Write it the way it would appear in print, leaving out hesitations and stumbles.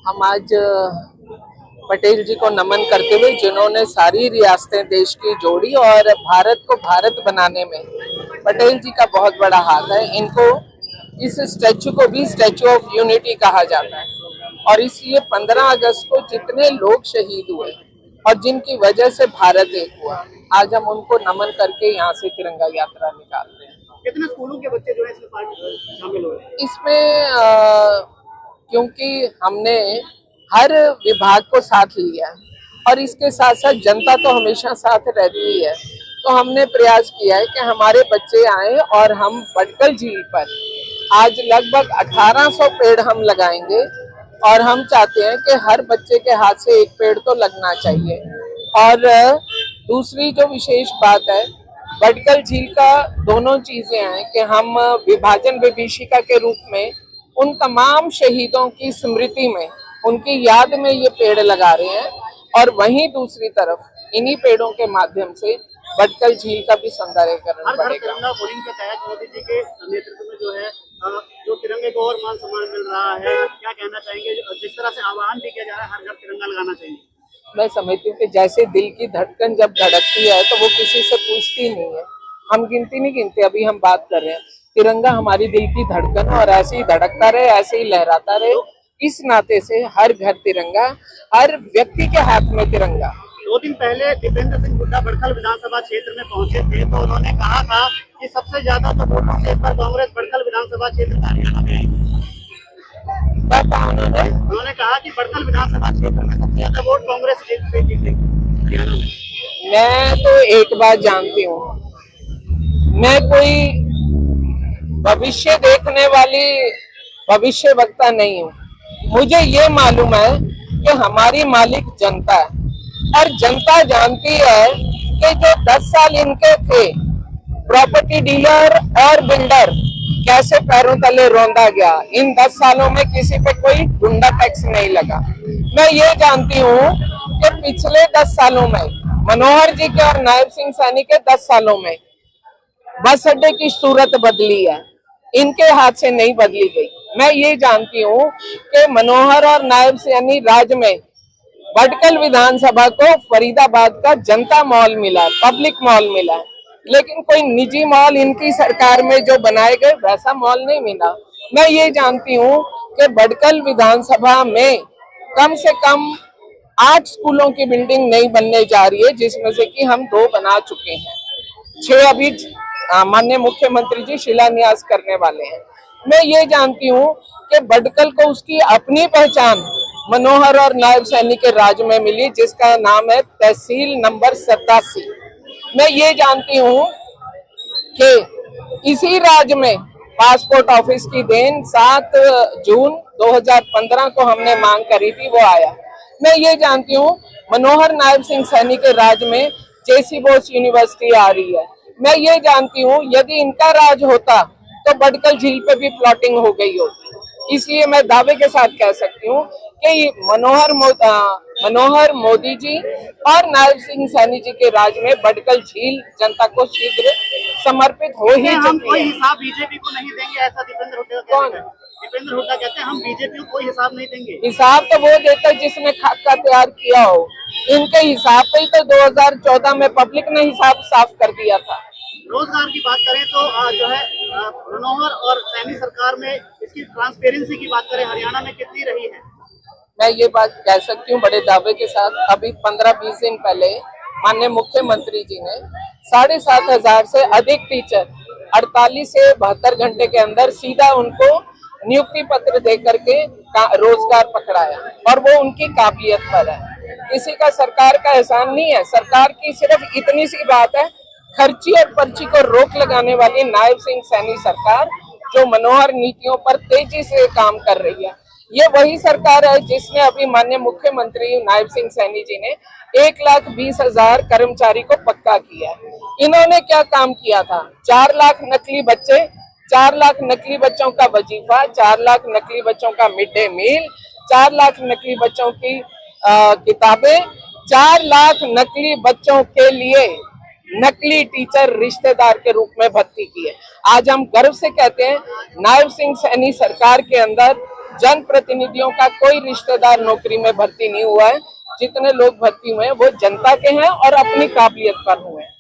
हम आज पटेल जी को नमन करते हुए, जिन्होंने सारी रियासतें देश की जोड़ी और भारत को भारत बनाने में पटेल जी का बहुत बड़ा हाथ है। इनको, इस स्टैचू को भी स्टैचू ऑफ यूनिटी कहा जाता है और इसलिए 15 अगस्त को जितने लोग शहीद हुए और जिनकी वजह से भारत एक हुआ, आज हम उनको नमन करके यहाँ से तिरंगा यात्रा निकालते हैं। कितने स्कूलों के बच्चे जो है इसमें शामिल हुए? इसमें क्योंकि हमने हर विभाग को साथ लिया है और इसके साथ साथ जनता तो हमेशा साथ रहती है, तो हमने प्रयास किया है कि हमारे बच्चे आए और हम बटकल झील पर आज लगभग 1800 पेड़ हम लगाएंगे और हम चाहते हैं कि हर बच्चे के हाथ से एक पेड़ तो लगना चाहिए। और दूसरी जो विशेष बात है, बटकल झील का दोनों चीजें हैं कि हम विभाजन विभीषिका के रूप में उन तमाम शहीदों की स्मृति में, उनकी याद में ये पेड़ लगा रहे हैं और वहीं दूसरी तरफ इन्हीं पेड़ों के माध्यम से बटकल झील का भी सौंदर्यीकरण बढ़ेगा। तिरंगा मुहिम के तहत मोदी जी के नेतृत्व में जो है जो तिरंगे को और मान सम्मान मिल रहा है, क्या कहना चाहेंगे? जिस तरह से आह्वान भी किया जा रहा है हर घर तिरंगा लगाना चाहिए। मैं समझती हूँ कि जैसे दिल की धड़कन जब धड़कती है तो वो किसी से पूछती नहीं है, हम गिनती नहीं गिनते। अभी हम बात कर रहे हैं, तिरंगा हमारी दिल की धड़कन है और ऐसे ही धड़कता रहे, ऐसे ही लहराता रहे। इस नाते से हर घर तिरंगा, हर व्यक्ति के हाथ में तिरंगा। 2 दिन पहले दीपेंद्र सिंह हुड्डा बड़खल विधानसभा क्षेत्र में पहुंचे थे, तो उन्होंने कहा था कि सबसे ज्यादा तो वोटों से इस बार कांग्रेस बड़खल विधानसभा क्षेत्र में हरियाणा में आई। उन्होंने कहा कि बड़खल विधानसभा क्षेत्र में सबसे ज्यादा वोट कांग्रेस से जीतेगी हरियाणा में। मैं तो एक बात जानती हूँ, मैं कोई भविष्य देखने वाली भविष्य वक्ता नहीं हूँ। मुझे ये मालूम है कि हमारी मालिक जनता है और जनता जानती है कि जो 10 साल इनके थे, प्रॉपर्टी डीलर और बिल्डर कैसे पैरों तले रौंदा गया। इन 10 सालों में किसी पे कोई गुंडा टैक्स नहीं लगा। मैं ये जानती हूँ कि पिछले 10 सालों में मनोहर जी के और नायब सिंह सैनी के 10 सालों में बस अड्डे की सूरत बदली है, इनके हाथ से नहीं बदली गई। मैं ये जानती हूँ कि मनोहर और नायब सैनी राज में बटकल विधानसभा को फरीदाबाद का जनता मॉल मिला, पब्लिक मॉल मिला, लेकिन कोई निजी मॉल इनकी सरकार में जो बनाए गए वैसा मॉल नहीं मिला। मैं ये जानती हूँ कि बटकल विधानसभा में कम से कम 8 स्कूलों की बिल्डिंग नहीं बनने जा रही है, जिसमें से कि हम 2 बना चुके हैं, 6 अभी माननीय मुख्यमंत्री जी शिलान्यास करने वाले हैं। मैं ये जानती हूँ कि बटकल को उसकी अपनी पहचान मनोहर और नायब सैनी के राज में मिली, जिसका नाम है तहसील नंबर 87। मैं ये जानती हूँ कि इसी राज में पासपोर्ट ऑफिस की देन 7 जून 2015 को हमने मांग करी थी, वो आया। मैं ये जानती हूँ मनोहर नायब सिंह सैनी के राज में जेसी बोस यूनिवर्सिटी आ रही है। मैं ये जानती हूँ यदि इनका राज होता तो बटकल झील पे भी प्लॉटिंग हो गई होती। इसलिए मैं दावे के साथ कह सकती हूँ कि मनोहर मोदी जी और नायब सिंह सैनी जी के राज में बटकल झील जनता को शीघ्र समर्पित हो ही हम चुकी कोई है। हिसाब बीजेपी को नहीं देंगे, ऐसा दीपेंद्र हुड्डा कहते हैं। दीपेंद्र हुड्डा कहते हैं हम बीजेपी को कोई हिसाब नहीं देंगे। हिसाब तो वो देता है जिसने खाका तैयार किया हो। इनके हिसाब पे ही तो 2014 में पब्लिक ने हिसाब साफ कर दिया था। रोजगार की बात करें तो जो है मनोहर और सैनी सरकार में इसकी ट्रांसपेरेंसी की बात करें हरियाणा में कितनी रही है? मैं ये बात कह सकती हूँ बड़े दावे के साथ, अभी 15-20 दिन पहले माननीय मुख्यमंत्री जी ने 7,500 से अधिक टीचर 48 से 72 घंटे के अंदर सीधा उनको नियुक्ति पत्र दे करके रोजगार पकड़ाया और वो उनकी काबिलियत पर है। किसी का सरकार का एहसान नहीं है। सरकार की सिर्फ इतनी सी बात है, खर्ची और पर्ची को रोक लगाने वाली नायब सिंह सैनी सरकार जो मनोहर नीतियों पर तेजी से काम कर रही है। ये वही सरकार है जिसने अभी माननीय मुख्यमंत्री नायब सिंह सैनी जी ने 1,20,000 कर्मचारी को पक्का किया है। इन्होंने क्या काम किया था? 4 लाख नकली बच्चे, 4 लाख नकली बच्चों का वजीफा, 4 लाख नकली बच्चों का मिड डे मील, 4 लाख नकली बच्चों की किताबें, 4 लाख नकली बच्चों के लिए नकली टीचर रिश्तेदार के रूप में भर्ती किए। आज हम गर्व से कहते हैं नायब सिंह सैनी सरकार के अंदर जनप्रतिनिधियों का कोई रिश्तेदार नौकरी में भर्ती नहीं हुआ है। जितने लोग भर्ती हुए हैं वो जनता के हैं और अपनी काबिलियत पर हुए हैं।